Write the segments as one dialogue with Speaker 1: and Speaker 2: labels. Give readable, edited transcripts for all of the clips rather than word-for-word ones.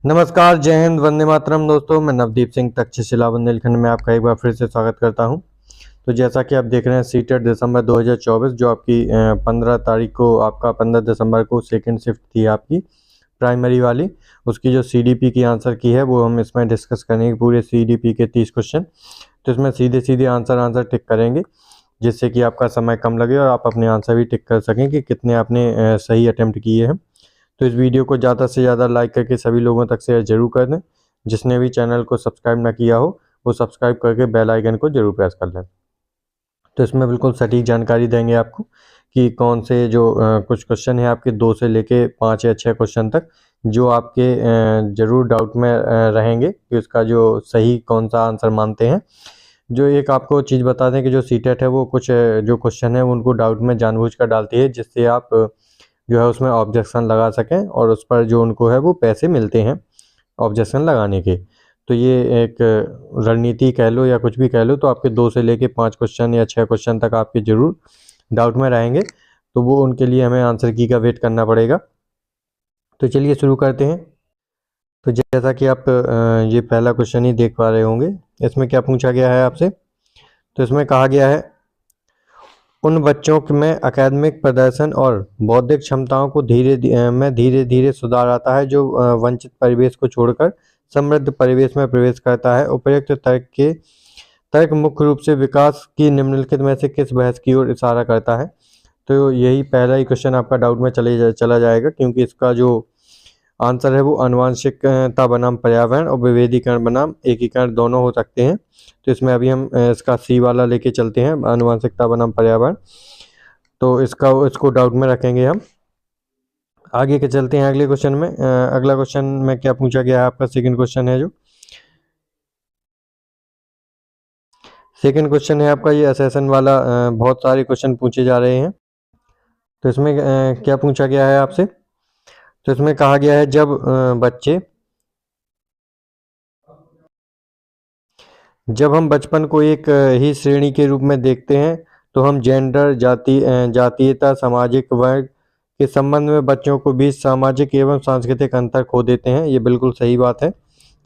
Speaker 1: नमस्कार, जय हिंद, वंदे मातरम। दोस्तों, मैं नवदीप सिंह तक्षशिला बुंदेलखंड में आपका एक बार फिर से स्वागत करता हूं। तो जैसा कि आप देख रहे हैं, सीटेट दिसंबर 2024 जो आपकी 15 तारीख को, आपका 15 दिसंबर को सेकंड शिफ्ट थी आपकी प्राइमरी वाली, उसकी जो सीडीपी की आंसर की है वो हम इसमें डिस्कस करेंगे। पूरे सीडीपी के 30 क्वेश्चन, तो इसमें सीधे सीधे आंसर टिक करेंगे, जिससे कि आपका समय कम लगे और आप अपने आंसर भी टिक कर सकें कि कितने आपने सही अटैम्प्ट किए हैं। तो इस वीडियो को ज़्यादा से ज़्यादा लाइक करके सभी लोगों तक शेयर जरूर कर दें। जिसने भी चैनल को सब्सक्राइब ना किया हो वो सब्सक्राइब करके बेल आइकन को जरूर प्रेस कर लें। तो इसमें बिल्कुल सटीक जानकारी देंगे आपको कि कौन से जो कुछ क्वेश्चन है आपके 2 से लेके 5 या 6 क्वेश्चन तक, जो आपके ज़रूर डाउट में रहेंगे कि उसका जो सही कौन सा आंसर मानते हैं। जो एक आपको चीज़ बता दें कि जो सीटेट है वो कुछ जो क्वेश्चन है उनको डाउट में जानबूझकर डालती है, जिससे आप जो है उसमें ऑब्जेक्शन लगा सकें और उस पर जो उनको है वो पैसे मिलते हैं ऑब्जेक्शन लगाने के। तो ये एक रणनीति कह लो या कुछ भी कह लो, तो आपके 2 से लेके 5 क्वेश्चन या 6 क्वेश्चन तक आपके ज़रूर डाउट में रहेंगे, तो वो उनके लिए हमें आंसर की का वेट करना पड़ेगा। तो चलिए शुरू करते हैं। तो जैसा कि आप ये पहला क्वेश्चन ही देख पा रहे होंगे, इसमें क्या पूछा गया है आपसे। तो इसमें कहा गया है, उन बच्चों में अकादमिक प्रदर्शन और बौद्धिक क्षमताओं को धीरे धीरे सुधार आता है जो वंचित परिवेश को छोड़कर समृद्ध परिवेश में प्रवेश करता है। उपर्युक्त तर्क मुख्य रूप से विकास की निम्नलिखित में से किस बहस की ओर इशारा करता है। तो यही पहला ही क्वेश्चन आपका डाउट में चला जाएगा, क्योंकि इसका जो आंसर है वो आनुवंशिकता बनाम पर्यावरण और विभेदीकरण बनाम एकीकरण दोनों हो सकते हैं। तो इसमें अभी हम इसका सी वाला लेके चलते हैं, आनुवंशिकता बनाम पर्यावरण। तो इसको डाउट में रखेंगे हम। आगे के चलते हैं अगले क्वेश्चन में। अगला क्वेश्चन में क्या पूछा गया है आपका, सेकंड क्वेश्चन है जो सेकंड क्वेश्चन है आपका, ये असेसन वाला बहुत सारे क्वेश्चन पूछे जा रहे हैं। तो इसमें क्या पूछा गया है आपसे। तो इसमें कहा गया है, जब हम बचपन को एक ही श्रेणी के रूप में देखते हैं तो हम जेंडर, जातीयता, सामाजिक वर्ग के संबंध में बच्चों को बीच सामाजिक एवं सांस्कृतिक अंतर खो देते हैं। ये बिल्कुल सही बात है।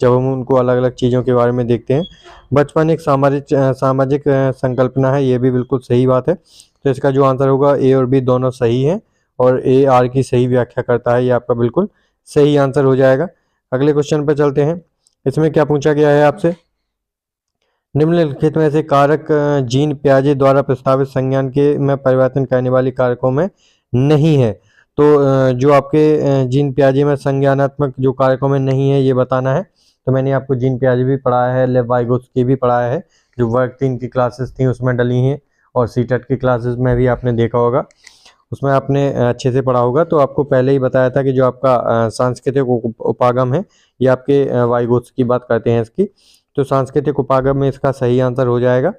Speaker 1: जब हम उनको अलग अलग चीज़ों के बारे में देखते हैं, बचपन एक सामाजिक संकल्पना है, ये भी बिल्कुल सही बात है। तो इसका जो आंसर होगा, ए और बी दोनों सही हैं और ए आर की सही व्याख्या करता है। ये आपका बिल्कुल सही आंसर हो जाएगा। अगले क्वेश्चन पर चलते हैं। इसमें क्या पूछा गया है आपसे, निम्नलिखित में से कारक जीन पियाजे द्वारा प्रस्तावित संज्ञान के में परिवर्तन करने वाली कारकों में नहीं है। तो जो आपके जीन पियाजे में संज्ञानात्मक जो कारकों में नहीं है ये बताना है। तो मैंने आपको जीन पियाजे भी पढ़ाया है, लेव-वाइगोत्स्की भी पढ़ाया है, जो वर्ग 3 की क्लासेस थी उसमें डली हैं, और सीटेट की क्लासेस में भी आपने देखा होगा, उसमें आपने अच्छे से पढ़ा होगा। तो आपको पहले ही बताया था कि जो आपका सांस्कृतिक उपागम है, ये आपके वाइगोत्स्की की बात करते हैं इसकी। तो सांस्कृतिक उपागम में इसका सही आंसर हो जाएगा।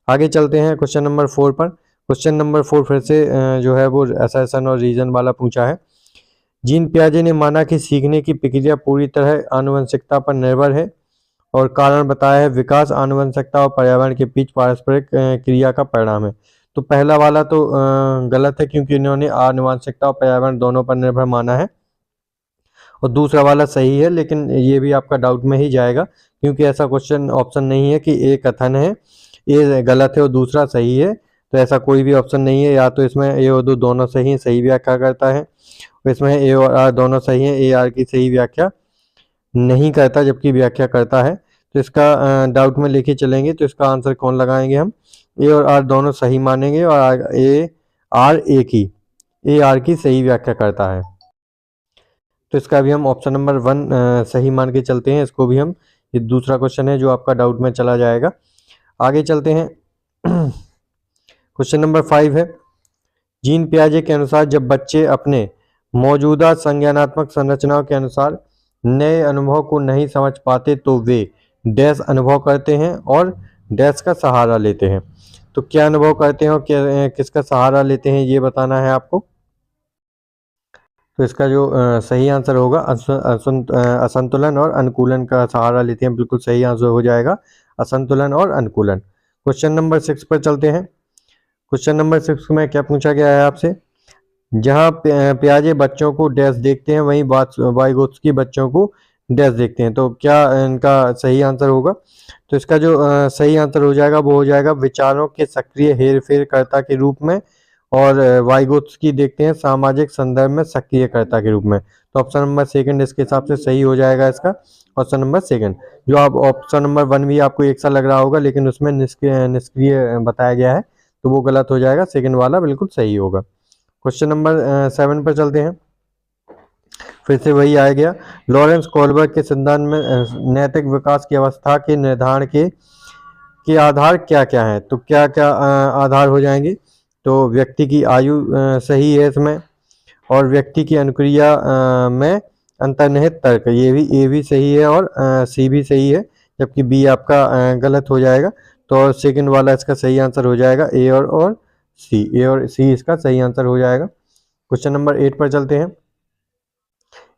Speaker 1: आगे चलते हैं क्वेश्चन नंबर 4 पर। क्वेश्चन नंबर 4 फिर से जो है वो असेसन और रीजन वाला पूछा है। जीन पियाजे ने माना कि सीखने की प्रक्रिया पूरी तरह आनुवंशिकता पर निर्भर है और कारण बताया है विकास आनुवंशिकता और पर्यावरण के बीच पारस्परिक क्रिया का परिणाम है। तो पहला वाला तो गलत है, क्योंकि इन्होंने आनुवंशिकता और पर्यावरण दोनों पर निर्भर माना है, और दूसरा वाला सही है, लेकिन ये भी आपका डाउट में ही जाएगा, क्योंकि ऐसा क्वेश्चन ऑप्शन नहीं है कि ए कथन है, ए गलत है और दूसरा सही है। तो ऐसा कोई भी ऑप्शन नहीं है। या तो इसमें ए और दो दोनों सही हैं, सही व्याख्या करता है, और इसमें ए और आर दोनों सही हैं, ए आर की सही व्याख्या नहीं करता जबकि व्याख्या करता है। तो इसका डाउट में लेके चलेंगे, तो इसका आंसर कौन लगाएंगे हम, ए और आर दोनों सही मानेंगे और ए आर की सही व्याख्या करता है। तो इसका भी हम ऑप्शन नंबर 1 सही मान के चलते हैं। इसको भी हम, ये दूसरा क्वेश्चन है जो आपका डाउट में चला जाएगा। आगे चलते हैं। क्वेश्चन नंबर 5 है, जीन पियाजे के अनुसार जब बच्चे अपने मौजूदा संज्ञानात्मक संरचनाओं के अनुसार नए अनुभव को नहीं समझ पाते तो वे डैश अनुभव करते हैं और डैश का सहारा लेते हैं। तो क्या अनुभव करते हैं और किसका सहारा लेते हैं ये बताना है आपको। तो इसका जो सही आंसर होगा, असंतुलन और अनुकूलन का सहारा लेते हैं। बिल्कुल सही आंसर हो जाएगा, असंतुलन और अनुकूलन। क्वेश्चन नंबर 6 पर चलते हैं। क्वेश्चन नंबर 6 में क्या पूछा गया है आपसे, जहां पियाजे बच्चों को डैश देखते हैं वहीं वाइगोत्स्की बच्चों को डैश देखते हैं। तो क्या इनका सही आंसर होगा? तो इसका जो सही आंसर हो जाएगा वो हो जाएगा विचारों के सक्रिय हेरफेरकर्ता के रूप में, और वाइगोत्स्की देखते हैं सामाजिक संदर्भ में सक्रियकर्ता के रूप में। तो ऑप्शन नंबर सेकंड इसके हिसाब से सही हो जाएगा इसका, ऑप्शन नंबर सेकंड। जो आप ऑप्शन नंबर वन भी आपको एक सा लग रहा होगा, लेकिन उसमें निष्क्रिय निष्क्रिय बताया गया है, तो वो गलत हो जाएगा, सेकंड वाला बिल्कुल सही होगा। क्वेश्चन नंबर 7 पर चलते हैं। फिर से वही आ गया, लॉरेंस कोलबर्ग के सिद्धांत में नैतिक विकास की अवस्था के निर्धारण के आधार क्या क्या हैं? तो क्या क्या आधार हो जाएंगे? तो व्यक्ति की आयु सही है इसमें, और व्यक्ति की अनुक्रिया में अंतर्निहित तर्क, ये भी सही है, और सी भी सही है, जबकि बी आपका गलत हो जाएगा। तो सेकंड वाला इसका सही आंसर हो जाएगा, ए और सी, ए और सी इसका सही आंसर हो जाएगा। क्वेश्चन नंबर 8 पर चलते हैं।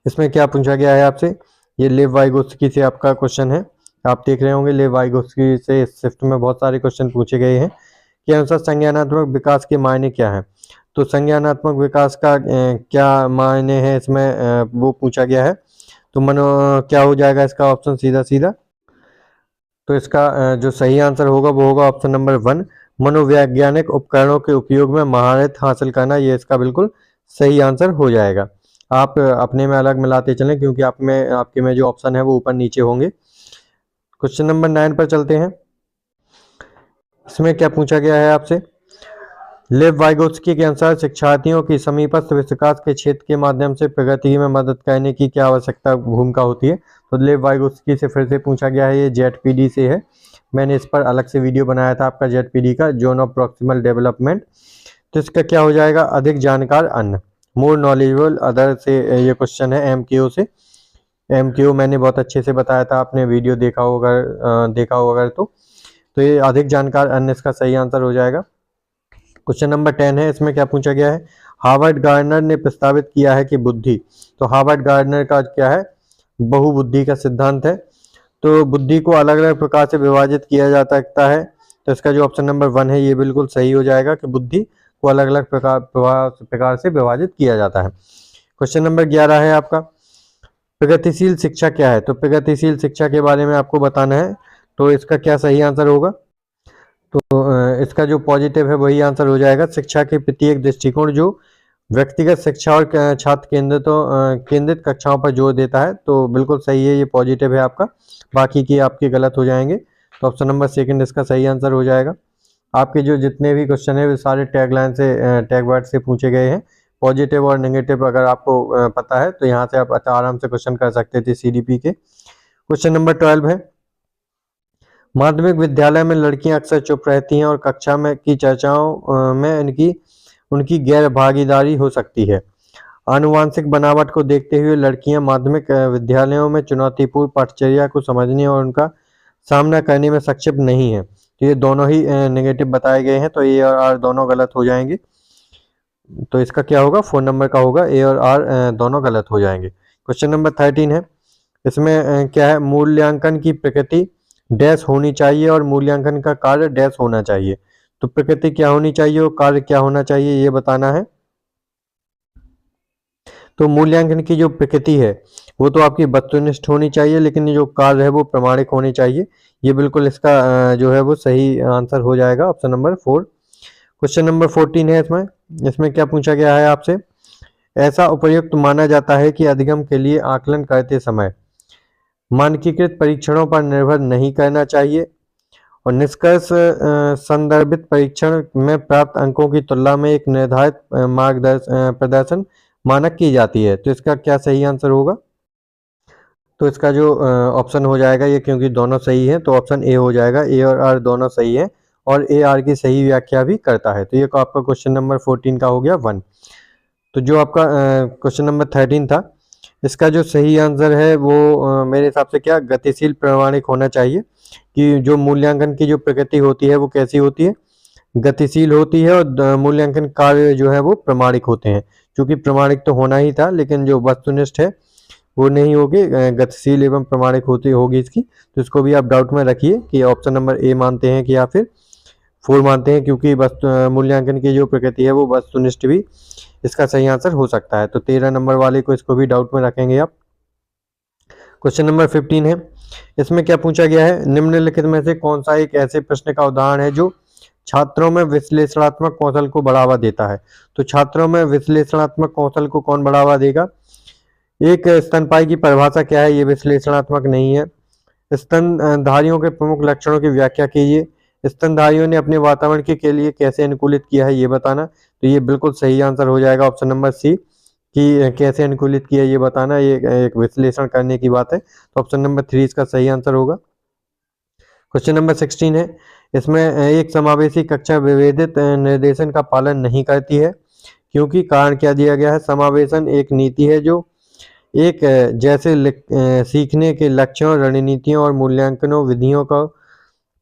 Speaker 1: इसमें क्या पूछा गया है आपसे? ये लेव वाइगोत्स्की से आपका क्वेश्चन है। आप देख रहे होंगे लेव वाइगोत्स्की से शिफ्ट में बहुत सारे क्वेश्चन पूछे गए हैं कि अनुसार संज्ञानात्मक विकास के मायने क्या है। तो संज्ञानात्मक विकास का क्या मायने है इसमें वो पूछा गया है। तो मनो क्या हो जाएगा इसका ऑप्शन सीधा सीधा? तो इसका जो सही आंसर होगा वो होगा ऑप्शन नंबर 1, मनोवैज्ञानिक उपकरणों के उपयोग में महारत हासिल करना। ये इसका बिल्कुल सही आंसर हो जाएगा। आप अपने में अलग मिलाते चलें, क्योंकि आप में आपके में जो ऑप्शन है वो ऊपर नीचे होंगे। क्वेश्चन नंबर 9 पर चलते हैं। इसमें क्या पूछा गया है आपसे? लेव वाइगोत्स्की के अनुसार शिक्षार्थियों की समीपस्थ विकास के क्षेत्र के माध्यम से प्रगति में मदद करने की क्या आवश्यकता भूमिका होती है? तो लेव वाइगोत्स्की से फिर से पूछा गया है, ये जेडपीडी से है। मैंने इस पर अलग से वीडियो बनाया था आपका जेडपीडी का, जोन ऑफ प्रॉक्सिमल डेवलपमेंट। तो इसका क्या हो जाएगा? अधिक जानकार अन्य, मोर नॉलेजेबल अदर से ये क्वेश्चन है एमक्यू से। एमक्यू मैंने बहुत अच्छे से बताया था, आपने वीडियो देखा होगा तो ये अधिक जानकार अन्य इसका सही आंसर हो जाएगा। क्वेश्चन नंबर 10 है। इसमें क्या पूछा गया है? हार्वर्ड गार्डनर ने प्रस्तावित किया है कि बुद्धि, तो हार्वर्ड गार्डनर का क्या है? बहुबुद्धि का सिद्धांत है। तो बुद्धि को अलग अलग प्रकार से विभाजित किया जा सकता है। तो इसका जो ऑप्शन नंबर 1 है ये बिल्कुल सही हो जाएगा कि बुद्धि को अलग अलग प्रकार से विभाजित किया जाता है। क्वेश्चन नंबर 11 है आपका, प्रगतिशील शिक्षा क्या है? तो प्रगतिशील शिक्षा के बारे में आपको बताना है। तो इसका क्या सही आंसर होगा? तो इसका जो पॉजिटिव है वही आंसर हो जाएगा, शिक्षा के प्रति एक दृष्टिकोण जो व्यक्तिगत शिक्षा और छात्र केंद्रित कक्षाओं पर जोर देता है। तो बिल्कुल सही है, ये पॉजिटिव है आपका, बाकी की आपके गलत हो जाएंगे। तो ऑप्शन नंबर सेकंड इसका सही आंसर हो जाएगा। आपके जो जितने भी क्वेश्चन है वो सारे टैगलाइन से टैग वर्ड से पूछे गए हैं। पॉजिटिव और नेगेटिव अगर आपको पता है तो यहाँ से आप आराम से क्वेश्चन कर सकते थे सीडीपी के। क्वेश्चन नंबर 12 है, माध्यमिक विद्यालय में लड़कियां अक्सर चुप रहती हैं और कक्षा में की चर्चाओं में उनकी गैर भागीदारी हो सकती है। आनुवांशिक बनावट को देखते हुए लड़कियां माध्यमिक विद्यालयों में चुनौतीपूर्ण पाठचर्या को समझने और उनका सामना करने में सक्षम नहीं है। तो ये दोनों ही नेगेटिव बताए गए हैं, तो ए और आर दोनों गलत हो जाएंगे। तो इसका क्या होगा? 4 नंबर का होगा, ए और आर दोनों गलत हो जाएंगे। क्वेश्चन नंबर 13 है। इसमें क्या है? मूल्यांकन की प्रकृति डैश होनी चाहिए और मूल्यांकन का कार्य डैश होना चाहिए। तो प्रकृति क्या होनी चाहिए और कार्य क्या होना चाहिए ये बताना है। तो मूल्यांकन की जो प्रकृति है वो तो आपकी वस्तुनिष्ठ होनी चाहिए, लेकिन ये जो कार्य है वो प्रामाणिक होनी चाहिए। ये बिल्कुल इसका जो है वो सही आंसर हो जाएगा, ऑप्शन नंबर 4। क्वेश्चन नंबर 14 है। इसमें क्या पूछा गया है आपसे? ऐसा उपयुक्त माना जाता है कि अधिगम के लिए आकलन करते समय मानकीकृत परीक्षणों पर निर्भर नहीं करना चाहिए, और निष्कर्ष संदर्भित परीक्षण में प्राप्त अंकों की तुलना में एक निर्धारित प्रदर्शन मानक की जाती है। तो इसका क्या सही आंसर होगा? तो इसका जो ऑप्शन हो जाएगा ये, क्योंकि दोनों सही है तो ऑप्शन ए हो जाएगा। ए और आर दोनों सही है, और ए आर की सही व्याख्या भी करता है। तो ये आपका क्वेश्चन नंबर 14 का हो गया 1। तो जो आपका क्वेश्चन नंबर 13 था, इसका जो सही आंसर है वो मेरे हिसाब से क्या गतिशील प्रामाणिक होना चाहिए, कि जो मूल्यांकन की जो प्रकृति होती है वो कैसी होती है? गतिशील होती है, और मूल्यांकन कार्य जो है वो प्रामाणिक होते हैं। क्योंकि प्रामाणिक तो होना ही था, लेकिन जो वस्तुनिष्ठ है वो नहीं होगी, गतिशील एवं प्रामाणिक होगी इसकी। तो इसको भी आप डाउट में रखिए कि ऑप्शन नंबर ए मानते हैं कि या फिर 4 मानते हैं, क्योंकि मूल्यांकन की जो प्रकृति है वो वस्तुनिष्ठ भी इसका सही आंसर हो सकता है। तो 13 नंबर वाले को इसको भी डाउट में रखेंगे आप। क्वेश्चन नंबर 15 है, इसमें क्या पूछा गया है, निम्नलिखित में से कौन सा एक ऐसे प्रश्न का उदाहरण है जो छात्रों में विश्लेषणात्मक कौशल को बढ़ावा देता है। तो छात्रों में विश्लेषणात्मक कौशल को कौन बढ़ावा देगा। एक स्तनपायी की परिभाषा क्या है, ये विश्लेषणात्मक नहीं है। स्तनधारियों के प्रमुख लक्षणों की व्याख्या कीजिए। स्तनधारियों ने अपने वातावरण के लिए कैसे अनुकूलित किया है, ये बताना। तो ये बिल्कुल सही आंसर हो जाएगा ऑप्शन नंबर सी, कि कैसे अनुकूलित किया ये बताना, ये एक विश्लेषण करने की बात है। तो ऑप्शन नंबर 3 इसका सही आंसर होगा। क्वेश्चन नंबर 16 है, इसमें एक समावेशी कक्षा विभेदित निर्देशन का पालन नहीं करती है, क्योंकि कारण क्या दिया गया है। समावेशन एक नीति है जो एक जैसे सीखने के लक्ष्यों, रणनीतियों और मूल्यांकनों विधियों का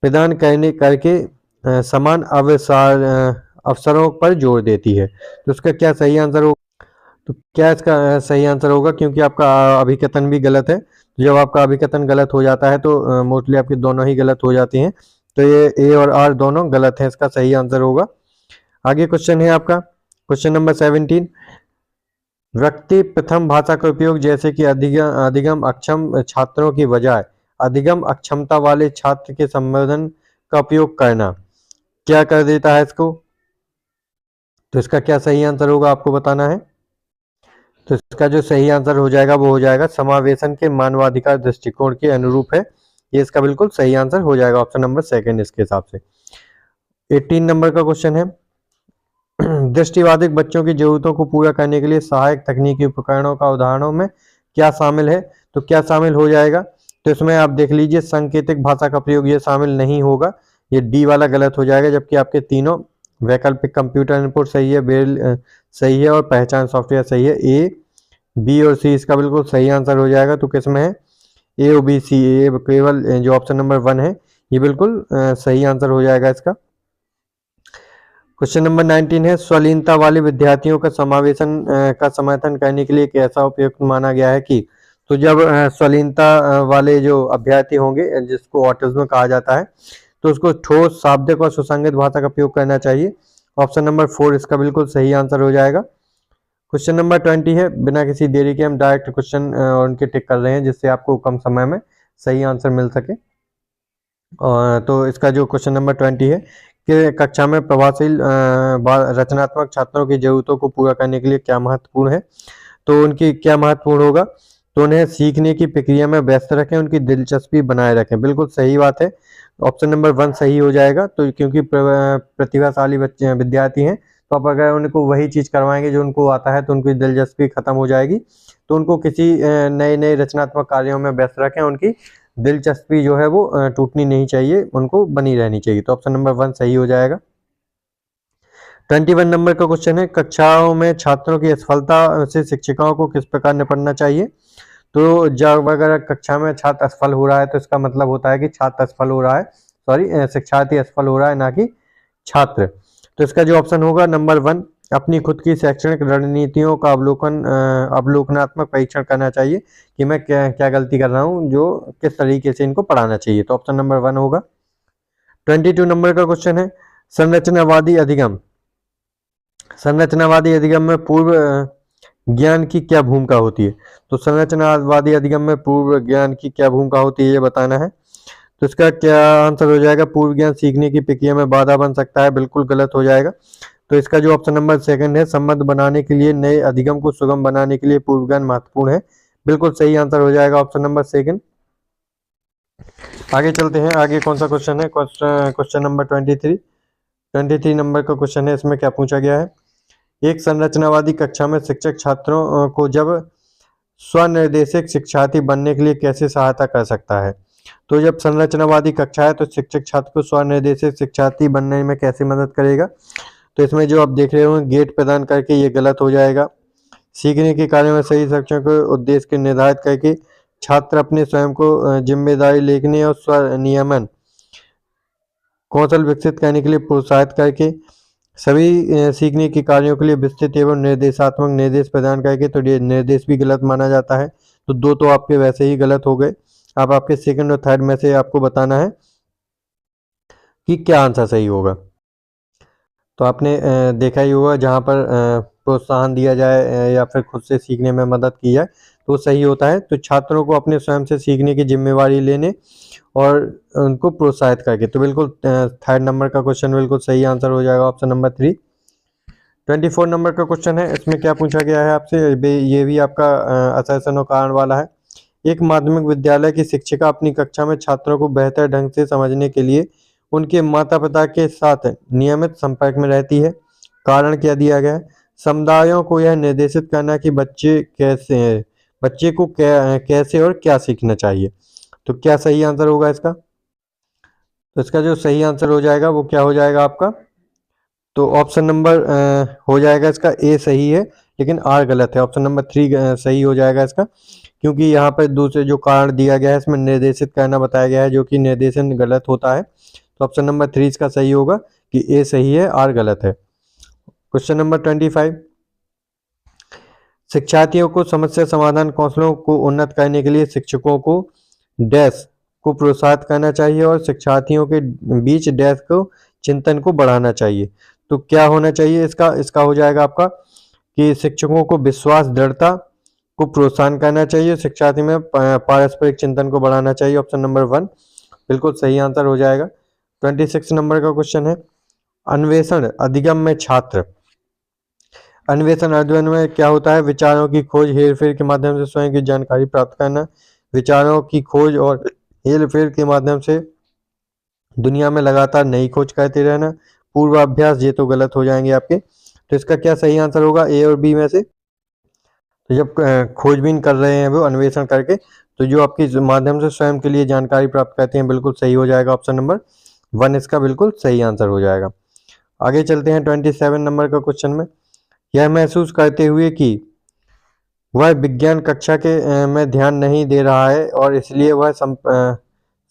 Speaker 1: प्रदान करके समान अवसरों पर जोर देती है। तो इसका क्या सही आंसर होगा। तो क्या इसका सही आंसर होगा, क्योंकि आपका अभिकथन भी गलत है। जब आपका अभिकथन गलत हो जाता है तो मोस्टली आपकी दोनों ही गलत हो जाती हैं। तो ये ए और आर दोनों गलत है, इसका सही आंसर होगा। आगे क्वेश्चन है आपका क्वेश्चन नंबर 17, व्यक्ति प्रथम भाषा का उपयोग जैसे कि अधिगम अक्षम छात्रों की बजाय अधिगम अक्षमता वाले छात्र के संबोधन का उपयोग करना क्या कर देता है इसको। तो इसका क्या सही आंसर होगा, आपको बताना है। तो इसका जो सही आंसर हो जाएगा वो हो जाएगा समावेशन के मानवाधिकार दृष्टिकोण के अनुरूप है। ये इसका बिल्कुल सही आंसर हो जाएगा, ऑप्शन नंबर 2 इसके हिसाब से। 18 नंबर का क्वेश्चन है, दृष्टिबाधित बच्चों की जरूरतों को पूरा करने के लिए सहायक तकनीकी उपकरणों का उदाहरणों में क्या शामिल है। तो क्या शामिल हो जाएगा। तो इसमें आप देख लीजिए, सांकेतिक भाषा का प्रयोग ये शामिल नहीं होगा, ये डी वाला गलत हो जाएगा। जबकि आपके तीनों वैकल्पिक कंप्यूटर इनपुट सही है, बेल सही है और पहचान सॉफ्टवेयर सही है। ए, बी और सी इसका बिल्कुल सही आंसर हो जाएगा। तो किसमें है, ए और बी, सी। ए केवल जो ऑप्शन नंबर 1 है ये बिल्कुल सही आंसर हो जाएगा इसका। क्वेश्चन नंबर 19 है, स्वलीनता वाले विद्यार्थियों का समावेशन का समर्थन करने के लिए एक ऐसा उपयुक्त माना गया है कि। तो जब स्वलीनता वाले जो अभ्यर्थी होंगे, जिसको ऑटिज्म कहा जाता है, तो उसको ठोस, शाब्दिक और सुसंगत भाषा का उपयोग करना चाहिए। ऑप्शन नंबर 4 इसका बिल्कुल सही आंसर हो जाएगा। क्वेश्चन नंबर 20 है, बिना किसी देरी के हम डायरेक्ट क्वेश्चन उनके टिक कर रहे हैं, जिससे आपको कम समय में सही आंसर मिल सके। और तो इसका जो क्वेश्चन नंबर 20 है कि कक्षा में प्रभावशील रचनात्मक छात्रों की जरूरतों को पूरा करने के लिए क्या महत्वपूर्ण है। तो उनकी क्या महत्वपूर्ण होगा, तो उन्हें सीखने की प्रक्रिया में व्यस्त रखें, उनकी दिलचस्पी बनाए रखें। बिल्कुल सही बात है, ऑप्शन नंबर 1 सही हो जाएगा। तो क्योंकि प्रतिभाशाली बच्चे विद्यार्थी हैं, तो आप अगर उनको वही चीज़ करवाएंगे जो उनको आता है, तो उनकी दिलचस्पी खत्म हो जाएगी। तो उनको किसी नए नए रचनात्मक कार्यों में व्यस्त रखें, उनकी दिलचस्पी जो है वो टूटनी नहीं चाहिए, उनको बनी रहनी चाहिए। तो ऑप्शन नंबर 1 सही हो जाएगा। 21 नंबर का क्वेश्चन है, कक्षाओं में छात्रों की असफलता से शिक्षकों को किस प्रकार निपटना चाहिए। तो जब अगर कक्षा में छात्र असफल हो रहा है, तो इसका मतलब होता है कि छात्र असफल हो रहा है, सॉरी शिक्षार्थी असफल हो रहा है, ना कि छात्र। तो इसका जो ऑप्शन होगा नंबर 1, अपनी खुद की शैक्षणिक रणनीतियों का अवलोकनात्मक परीक्षण करना चाहिए कि मैं क्या क्या गलती कर रहा हूँ, जो किस तरीके से इनको पढ़ाना चाहिए। तो ऑप्शन नंबर 1 होगा। 22 नंबर का क्वेश्चन है, संरचनावादी अधिगम में पूर्व ज्ञान की क्या भूमिका होती है। तो संरचनावादी अधिगम में पूर्व ज्ञान की क्या भूमिका होती है, ये बताना है। तो इसका क्या आंसर हो जाएगा, पूर्व ज्ञान सीखने की प्रक्रिया में बाधा बन सकता है, बिल्कुल गलत हो जाएगा। तो इसका जो ऑप्शन नंबर 2 है, संबंध बनाने के लिए, नए अधिगम को सुगम बनाने के लिए पूर्व ज्ञान महत्वपूर्ण है, बिल्कुल सही आंसर हो जाएगा ऑप्शन नंबर 2। आगे चलते हैं, आगे कौन सा क्वेश्चन है, क्वेश्चन नंबर 23 नंबर का क्वेश्चन है। इसमें क्या पूछा गया है, एक संरचनावादी कक्षा में शिक्षक छात्रों को जब स्वनिर्देशित शिक्षार्थी बनने के लिए कैसे सहायता कर सकता है। तो जब संरचनावादी कक्षा है, तो शिक्षक छात्र को स्वनिर्देशित शिक्षार्थी बनने में कैसे मदद करेगा। तो इसमें जो आप देख रहे हो गेट प्रदान करके, ये गलत हो जाएगा। सीखने के कार्य में सही शिक्षण को उद्देश्य के निर्धारित करके, छात्र अपने स्वयं को जिम्मेदारी लेने और स्वनियमन कौशल विकसित करने के लिए प्रोत्साहित करके, सभी सीखने के कार्यों के लिए विस्तृत एवं निर्देशात्मक निर्देश प्रदान करके। तो ये निर्देश भी गलत माना जाता है। तो 2 तो आपके वैसे ही गलत हो गए। अब आपके सेकंड और थर्ड में से आपको बताना है कि क्या आंसर सही होगा। तो आपने देखा ही होगा, जहाँ पर प्रोत्साहन दिया जाए या फिर खुद से सीखने में मदद की जाए, तो सही होता है। तो छात्रों को अपने स्वयं से सीखने की जिम्मेवारी लेने और उनको प्रोत्साहित करके, तो बिल्कुल थर्ड नंबर का क्वेश्चन बिल्कुल सही आंसर हो जाएगा, ऑप्शन नंबर 3। 24 नंबर का क्वेश्चन है, इसमें क्या पूछा गया है आपसे, ये भी आपका असर्शन और कारण वाला है। एक माध्यमिक विद्यालय की शिक्षिका अपनी कक्षा में छात्रों को बेहतर ढंग से समझने के लिए उनके माता पिता के साथ नियमित संपर्क में रहती है। कारण क्या दिया गया है, समुदायों को यह निर्देशित करना कि बच्चे को कैसे और क्या सीखना चाहिए। तो क्या सही आंसर होगा इसका, तो इसका जो सही आंसर हो जाएगा वो क्या हो जाएगा आपका, तो ऑप्शन नंबर हो जाएगा इसका ए सही है, लेकिन आर गलत है। ऑप्शन नंबर 3 सही हो जाएगा इसका, क्योंकि यहाँ पर दूसरे जो कारण दिया गया है इसमें निर्देशित करना बताया गया है, जो कि निर्देशन गलत होता है। तो ऑप्शन नंबर 3 इसका सही होगा कि ए सही है, आर गलत है। क्वेश्चन नंबर 25, शिक्षार्थियों को समस्या समाधान कौशलों को उन्नत करने के लिए शिक्षकों को डैश को प्रोत्साहित करना चाहिए और शिक्षार्थियों के बीच डैश को चिंतन को बढ़ाना चाहिए। तो क्या होना चाहिए इसका हो जाएगा आपका कि शिक्षकों को विश्वास दृढ़ता को प्रोत्साहन करना चाहिए, शिक्षार्थी में पारस्परिक चिंतन को बढ़ाना चाहिए। ऑप्शन नंबर 1 बिल्कुल सही आंसर हो जाएगा। 26 नंबर का क्वेश्चन है, अन्वेषण अधिगम में छात्र, अन्वेषण अध्ययन में क्या होता है, विचारों की खोज हेरफेर के माध्यम से स्वयं की जानकारी प्राप्त करना, विचारों की खोज और हेरफेर के माध्यम से दुनिया में लगातार नई खोज करते रहना, पूर्वाभ्यास, ये तो गलत हो जाएंगे आपके। तो इसका क्या सही आंसर होगा ए और बी में से, तो जब खोजबीन कर रहे हैं वो अन्वेषण करके, तो जो आपकी माध्यम से स्वयं के लिए जानकारी प्राप्त करते हैं, बिल्कुल सही हो जाएगा। ऑप्शन नंबर 1 इसका बिल्कुल सही आंसर हो जाएगा। आगे चलते हैं 27 नंबर का क्वेश्चन में, यह महसूस करते हुए कि वह विज्ञान कक्षा के में ध्यान नहीं दे रहा है और इसलिए वह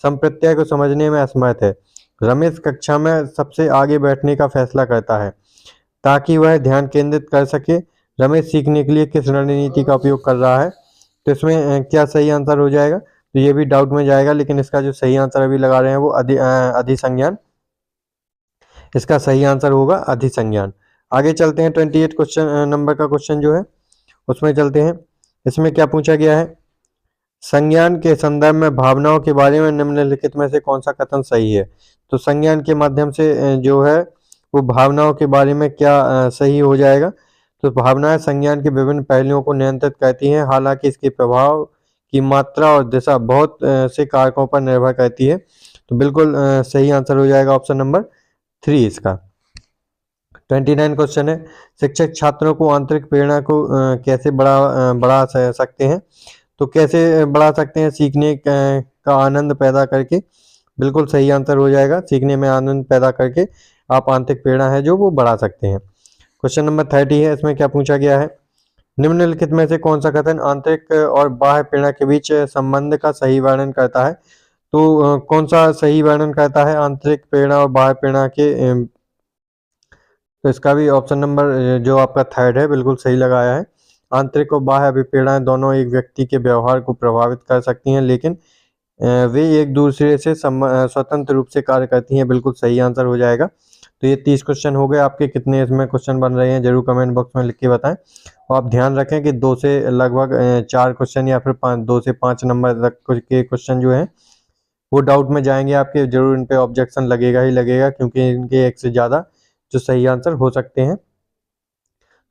Speaker 1: संप्रत्यय को समझने में असमर्थ है, रमेश कक्षा में सबसे आगे बैठने का फैसला करता है ताकि वह ध्यान केंद्रित कर सके। रमेश सीखने के लिए किस रणनीति का उपयोग कर रहा है, तो इसमें क्या सही आंसर हो जाएगा, तो ये भी डाउट में जाएगा, लेकिन इसका जो सही आंसर अभी लगा रहे हैं वो अधिसंज्ञान, इसका सही आंसर होगा अधिसंज्ञान। आगे चलते हैं 28 क्वेश्चन नंबर का क्वेश्चन जो है उसमें चलते हैं। इसमें क्या पूछा गया है, संज्ञान के संदर्भ में भावनाओं के बारे में निम्नलिखित में से कौन सा कथन सही है। तो संज्ञान के माध्यम से जो है वो भावनाओं के बारे में क्या सही हो जाएगा, तो भावनाएं संज्ञान के विभिन्न पहलुओं को नियंत्रित करती हैं, हालांकि इसके प्रभाव की मात्रा और दिशा बहुत से कारकों पर निर्भर करती है। तो बिल्कुल सही आंसर हो जाएगा ऑप्शन नंबर 3 इसका। 29 क्वेश्चन है, शिक्षक छात्रों को आंतरिक प्रेरणा को कैसे बढ़ा सकते हैं, तो कैसे बढ़ा सकते हैं, सीखने का आनंद पैदा करके, बिल्कुल सही आंसर हो जाएगा, सीखने में आनंद पैदा करके आप आंतरिक प्रेरणा है जो वो बढ़ा सकते हैं। क्वेश्चन नंबर 30 है, इसमें क्या पूछा गया है, निम्नलिखित में से कौन सा कथन आंतरिक और बाह्य प्रेरणा के बीच संबंध का सही वर्णन करता है। तो कौन सा सही वर्णन करता है आंतरिक प्रेरणा और बाह्य प्रेरणा के, तो इसका भी ऑप्शन नंबर जो आपका 3 है बिल्कुल सही लगाया है। आंतरिक और बाह्य अभिप्रेरणाएं दोनों एक व्यक्ति के व्यवहार को प्रभावित कर सकती हैं, लेकिन वे एक दूसरे से स्वतंत्र रूप से कार्य करती हैं, बिल्कुल सही आंसर हो जाएगा। तो ये 30 क्वेश्चन हो गए आपके, कितने इसमें क्वेश्चन बन रहे हैं जरूर कमेंट बॉक्स में लिख के बताएं। और आप ध्यान रखें कि 2 से लगभग 4 क्वेश्चन या फिर 2 से 5 नंबर तक के क्वेश्चन जो हैं वो डाउट में जाएंगे आपके, जरूर इन पे ऑब्जेक्शन लगेगा ही लगेगा, क्योंकि इनके एक से ज़्यादा जो सही आंसर हो सकते हैं।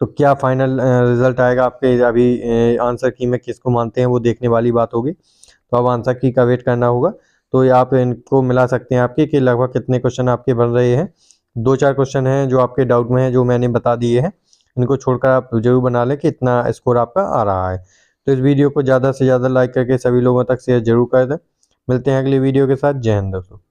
Speaker 1: तो क्या फाइनल रिजल्ट आएगा आपके, अभी आंसर की में किसको मानते हैं वो देखने वाली बात होगी। तो अब आंसर की का वेट करना होगा। तो आप इनको मिला सकते हैं आपके कि लगभग कितने क्वेश्चन आपके बन रहे हैं। 2-4 क्वेश्चन हैं जो आपके डाउट में हैं जो मैंने बता दिए हैं, इनको छोड़कर आप जरूर बना लें कि इतना स्कोर आपका आ रहा है। तो इस वीडियो को ज़्यादा से ज़्यादा लाइक करके सभी लोगों तक शेयर जरूर कर दें। मिलते हैं अगली वीडियो के साथ। जय हिंद दोस्तों।